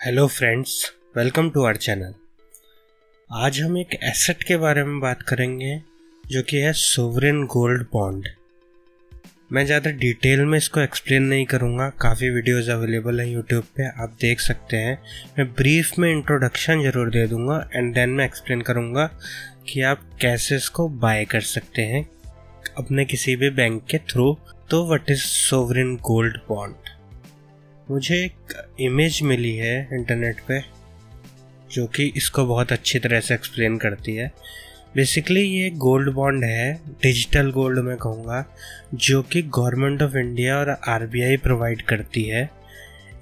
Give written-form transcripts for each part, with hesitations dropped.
Hello friends, welcome to our channel. आज हम एक एसेट के बारे में बात करेंगे जो कि है सोवरेन गोल्ड बॉन्ड। मैं ज़्यादा डिटेल में इसको एक्सप्लेन नहीं करूँगा, काफ़ी वीडियोस अवेलेबल हैं यूट्यूब पे, आप देख सकते हैं। मैं ब्रीफ में इंट्रोडक्शन ज़रूर दे दूँगा एंड देन मैं एक्सप्लेन करूँगा कि आप कैसे इसको बाय कर सकते हैं अपने किसी भी बैंक के थ्रू। तो what is sovereign gold bond? मुझे एक इमेज मिली है इंटरनेट पे जो कि इसको बहुत अच्छी तरह से एक्सप्लेन करती है। बेसिकली ये गोल्ड बॉन्ड है, डिजिटल गोल्ड मैं कहूँगा, जो कि गवर्नमेंट ऑफ इंडिया और आरबीआई प्रोवाइड करती है।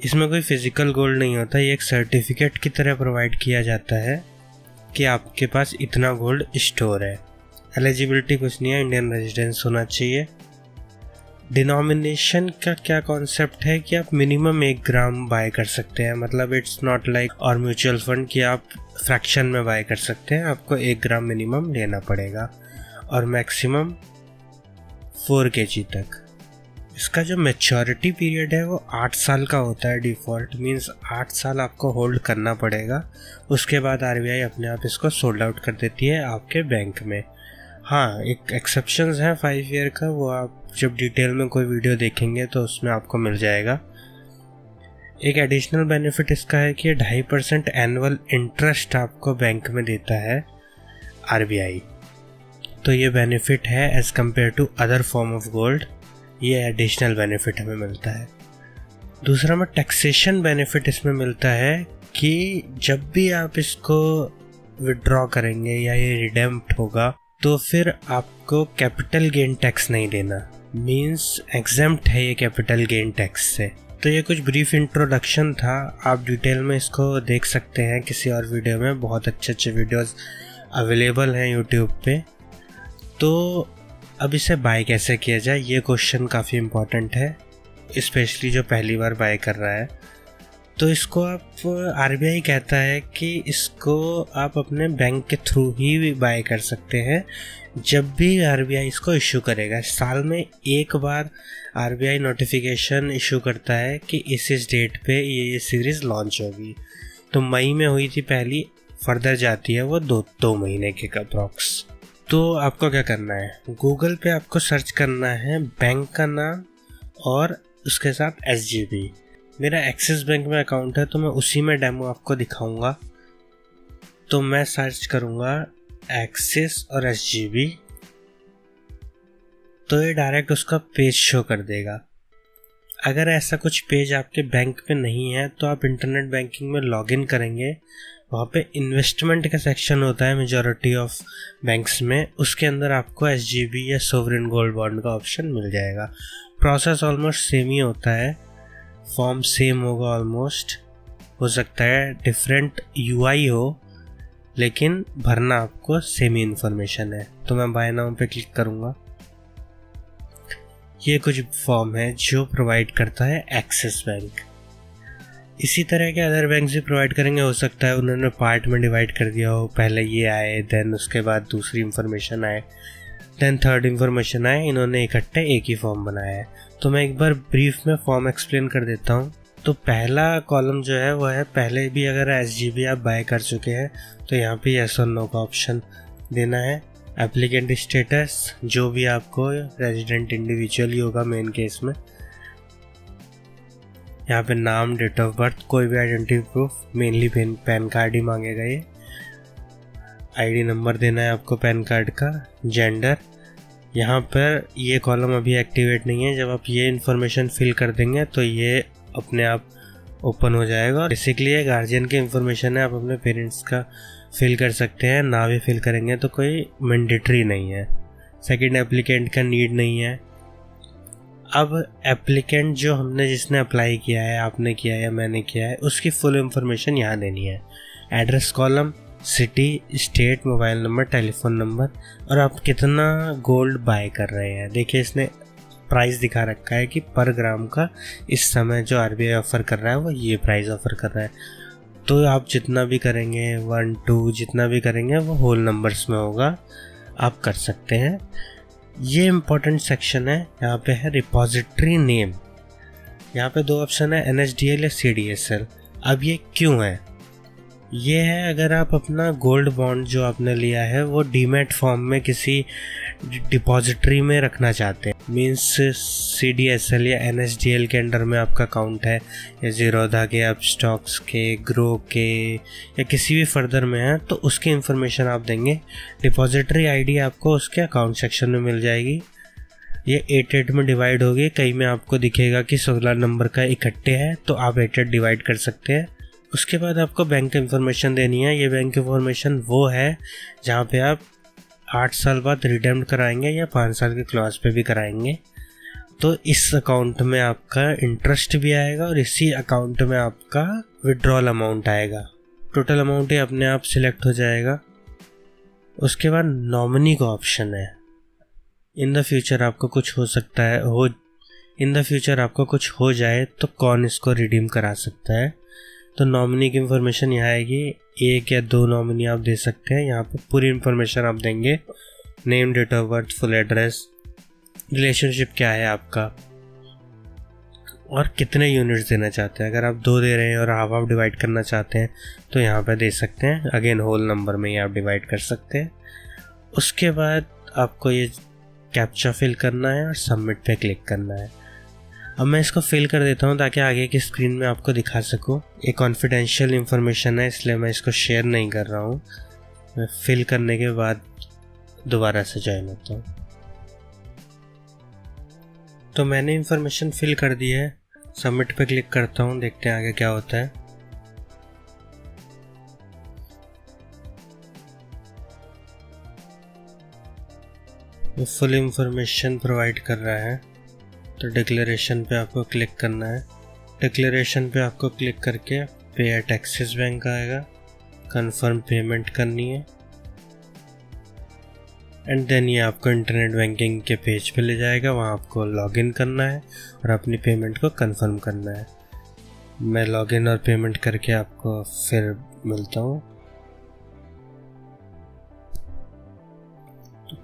इसमें कोई फिजिकल गोल्ड नहीं होता, ये एक सर्टिफिकेट की तरह प्रोवाइड किया जाता है कि आपके पास इतना गोल्ड स्टोर है। एलिजिबिलिटी कुछ नहीं है, इंडियन रेजिडेंस होना चाहिए। डिनोमिनेशन का क्या कॉन्सेप्ट है कि आप मिनिमम 1 ग्राम बाय कर सकते हैं, मतलब इट्स नॉट लाइक और म्यूचुअल फंड कि आप फ्रैक्शन में बाय कर सकते हैं। आपको 1 ग्राम मिनिमम लेना पड़ेगा और मैक्सिमम 4 kg तक। इसका जो मैच्योरिटी पीरियड है वो 8 साल का होता है डिफ़ॉल्ट, मींस 8 साल आपको होल्ड करना पड़ेगा। उसके बाद आरबीआई अपने आप इसको सोल्ड आउट कर देती है आपके बैंक में। हाँ, एक एक्सेप्शंस है 5 ईयर का, वो आप जब डिटेल में कोई वीडियो देखेंगे तो उसमें आपको मिल जाएगा। एक एडिशनल बेनिफिट इसका है कि 2.5% एनुअल इंटरेस्ट आपको बैंक में देता है आरबीआई। तो ये बेनिफिट है as compare to other form of gold, ये एडिशनल बेनिफिट हमें मिलता है। दूसरा में टैक्सेशन बेनिफिट इसमें मिलता है कि जब भी आप इसको विड्रॉ करेंगे या ये रिडेम्प्ट होगा तो फिर आपको कैपिटल गेन टैक्स नहीं देना, मींस एग्जेम्प्ट है ये कैपिटल गेन टैक्स से। तो ये कुछ ब्रीफ इंट्रोडक्शन था, आप डिटेल में इसको देख सकते हैं किसी और वीडियो में, बहुत अच्छे वीडियोस अवेलेबल हैं यूट्यूब पे। तो अब इसे बाय कैसे किया जाए, ये क्वेश्चन काफ़ी इम्पोर्टेंट है, स्पेशली जो पहली बार बाय कर रहा है। तो इसको आप आरबीआई कहता है कि इसको आप अपने बैंक के थ्रू ही बाय कर सकते हैं जब भी आरबीआई इसको इशू करेगा। साल में एक बार आरबीआई नोटिफिकेशन इशू करता है कि इस डेट पे ये सीरीज़ लॉन्च होगी। तो मई में हुई थी पहली, फर्दर जाती है वो 2 महीने के अप्रॉक्स। तो आपको क्या करना है, गूगल पे आपको सर्च करना है बैंक का नाम और उसके साथ SGB। मेरा एक्सिस बैंक में अकाउंट है तो मैं उसी में डेमो आपको दिखाऊंगा। तो मैं सर्च करूंगा एक्सिस और SGB, तो ये डायरेक्ट उसका पेज शो कर देगा। अगर ऐसा कुछ पेज आपके बैंक पे नहीं है तो आप इंटरनेट बैंकिंग में लॉगिन करेंगे, वहाँ पे इन्वेस्टमेंट का सेक्शन होता है मेजॉरिटी ऑफ बैंक्स में, उसके अंदर आपको SGB या सोवरेन गोल्ड बॉन्ड का ऑप्शन मिल जाएगा। प्रोसेस ऑलमोस्ट सेम ही होता है, फॉर्म सेम होगा ऑलमोस्ट, हो सकता है डिफरेंट UI हो, लेकिन भरना आपको सेम ही इन्फॉर्मेशन है। तो मैं बाय नाउ पे क्लिक करूँगा। ये कुछ फॉर्म है जो प्रोवाइड करता है एक्सिस बैंक। इसी तरह के अदर बैंक भी प्रोवाइड करेंगे, हो सकता है उन्होंने पार्ट में डिवाइड कर दिया हो, पहले ये आए देन उसके बाद दूसरी इन्फॉर्मेशन आए देन थर्ड इन्फॉर्मेशन आए, इन्होंने इकट्ठे एक ही फॉर्म बनाया है। तो मैं एक बार ब्रीफ में फॉर्म एक्सप्लेन कर देता हूँ। तो पहला कॉलम जो है वो है, पहले भी अगर SGB आप बाय कर चुके हैं तो यहाँ पे यस और नो का ऑप्शन देना है। एप्लीकेंट स्टेटस, जो भी आपको रेजिडेंट इंडिविजुअल ही होगा मेन केस में। यहाँ पे नाम, डेट ऑफ बर्थ, कोई भी identity proof, mainly PAN card ही मांगेगा ये। ID नंबर देना है आपको पैन कार्ड का। जेंडर, यहाँ पर ये कॉलम अभी एक्टिवेट नहीं है, जब आप ये इन्फॉर्मेशन फिल कर देंगे तो ये अपने आप ओपन हो जाएगा। और बेसिकली ये गार्जियन की इन्फॉर्मेशन है, आप अपने पेरेंट्स का फिल कर सकते हैं, ना भी फिल करेंगे तो कोई मैंडेटरी नहीं है। सेकंड, एप्लीकेंट का नीड नहीं है। अब एप्लीकेंट जो जिसने अप्लाई किया है, आपने किया है या मैंने किया है, उसकी फुल इन्फॉर्मेशन यहाँ देनी है। Address column, city, state, mobile number, telephone number और आप कितना गोल्ड बाय कर रहे हैं। देखिए इसने प्राइस दिखा रखा है कि पर ग्राम का इस समय जो आरबीआई ऑफ़र कर रहा है वो ये प्राइस ऑफ़र कर रहा है। तो आप जितना भी करेंगे 1, 2 जितना भी करेंगे वो होल नंबर्स में होगा, आप कर सकते हैं। ये इम्पोर्टेंट सेक्शन है, यहाँ पे है रिपॉजिटरी नेम। यहाँ पे 2 ऑप्शन है, NSDL या CDSL। अब ये क्यों है? ये है, अगर आप अपना गोल्ड बॉन्ड जो आपने लिया है वो डीमैट फॉर्म में किसी डिपॉजिटरी में रखना चाहते हैं, मींस CDSL या NSDL के अंडर में आपका अकाउंट है, या ज़ीरोधा के, आप स्टॉक्स के, ग्रो के, या किसी भी फर्दर में है, तो उसकी इन्फॉर्मेशन आप देंगे। डिपॉजिटरी आईडी आपको उसके अकाउंट सेक्शन में मिल जाएगी। ये 8 में डिवाइड होगी। कहीं में आपको दिखेगा कि 16 नंबर का इकट्ठे है, तो आप 8 डिवाइड कर सकते हैं। उसके बाद आपको बैंक इन्फॉर्मेशन देनी है। ये बैंक इन्फॉर्मेशन वो है जहाँ पे आप 8 साल बाद रिडेम्ड कराएंगे या 5 साल के क्लॉज पे भी कराएंगे। तो इस अकाउंट में आपका इंटरेस्ट भी आएगा और इसी अकाउंट में आपका विड्रॉल अमाउंट आएगा। टोटल अमाउंट ही अपने आप सिलेक्ट हो जाएगा। उसके बाद नॉमिनी का ऑप्शन है। इन द फ्यूचर आपको कुछ हो सकता है, इन द फ्यूचर आपको कुछ हो जाए तो कौन इसको रिडीम करा सकता है। तो नॉमिनी की इन्फॉर्मेशन यहाँ आएगी। 1 या 2 नॉमिनी आप दे सकते हैं। यहाँ पे पूरी इन्फॉर्मेशन आप देंगे, name, date of birth, full address, relationship क्या है आपका, और कितने यूनिट्स देना चाहते हैं। अगर आप 2 दे रहे हैं और हाफ हाफ डिवाइड करना चाहते हैं तो यहाँ पे दे सकते हैं। अगेन होल नंबर में ही आप डिवाइड कर सकते हैं। उसके बाद आपको ये कैप्चा फिल करना है और सबमिट पे क्लिक करना है। अब मैं इसको फिल कर देता हूँ ताकि आगे की स्क्रीन में आपको दिखा सकूँ। ये कॉन्फिडेंशियल इंफॉर्मेशन है, इसलिए मैं इसको शेयर नहीं कर रहा हूँ। मैं फिल करने के बाद दोबारा से ज्वाइन होता हूँ। तो मैंने इंफॉर्मेशन फिल कर दी है। सबमिट पे क्लिक करता हूँ, देखते हैं आगे क्या होता है। ये फुल इंफॉर्मेशन प्रोवाइड कर रहा है। तो डिक्लेरेशन पे आपको क्लिक करना है। डिक्लेरेशन पे आपको क्लिक करके पे एट एक्सिस बैंक आएगा, कंफर्म पेमेंट करनी है, एंड देन ये आपको इंटरनेट बैंकिंग के पेज पे ले जाएगा। वहाँ आपको लॉगिन करना है और अपनी पेमेंट को कंफर्म करना है। मैं लॉगिन और पेमेंट करके आपको फिर मिलता हूँ।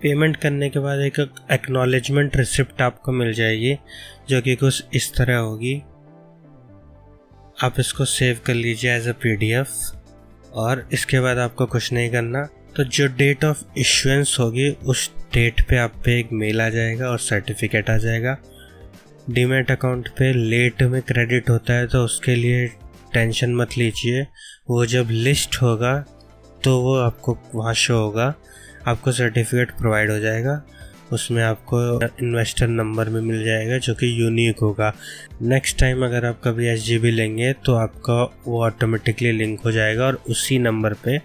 पेमेंट करने के बाद एक एक्नॉलेजमेंट रिसिप्ट आपको मिल जाएगी, जो कि कुछ इस तरह होगी। आप इसको सेव कर लीजिए एज अ PDF, और इसके बाद आपको कुछ नहीं करना। तो जो डेट ऑफ इश्यूएंस होगी उस डेट पे आप पे एक मेल आ जाएगा और सर्टिफिकेट आ जाएगा। डीमैट अकाउंट पे लेट में क्रेडिट होता है तो उसके लिए टेंशन मत लीजिए। वो जब लिस्ट होगा तो वो आपको वहाँ शो होगा, आपको सर्टिफिकेट प्रोवाइड हो जाएगा। उसमें आपको इन्वेस्टर नंबर भी मिल जाएगा जो कि यूनिक होगा। नेक्स्ट टाइम अगर आप कभी SGB लेंगे तो आपका वो ऑटोमेटिकली लिंक हो जाएगा और उसी नंबर पे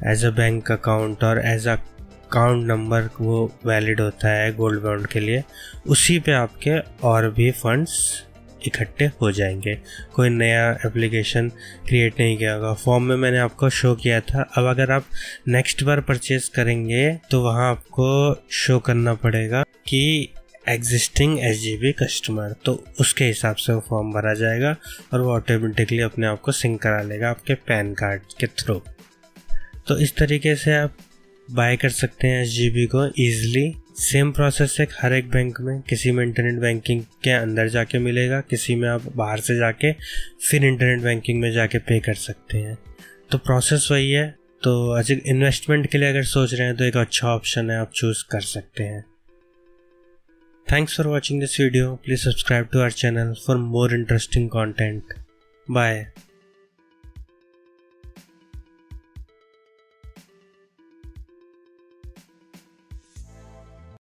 एज अ बैंक अकाउंट और एज अ अकाउंट नंबर वो वैलिड होता है गोल्ड बॉन्ड के लिए। उसी पे आपके और भी फंड्स इकट्ठे हो जाएंगे। कोई नया एप्लीकेशन क्रिएट नहीं किया होगा। फॉर्म में मैंने आपको शो किया था। अब अगर आप नेक्स्ट बार परचेज करेंगे तो वहाँ आपको शो करना पड़ेगा कि एग्जिस्टिंग SGB कस्टमर, तो उसके हिसाब से वो फॉर्म भरा जाएगा और वो ऑटोमेटिकली अपने आप को सिंक करा लेगा आपके पैन कार्ड के थ्रू। तो इस तरीके से आप बाय कर सकते हैं SGB को ईजिली। सेम प्रोसेस है हर एक बैंक में। किसी में इंटरनेट बैंकिंग के अंदर जाके मिलेगा, किसी में आप बाहर से जाके फिर इंटरनेट बैंकिंग में जाके पे कर सकते हैं। तो प्रोसेस वही है। तो आज इन्वेस्टमेंट के लिए अगर सोच रहे हैं तो एक अच्छा ऑप्शन है, आप चूज़ कर सकते हैं। Thanks for watching this video. Please subscribe to our channel for more interesting content. Bye.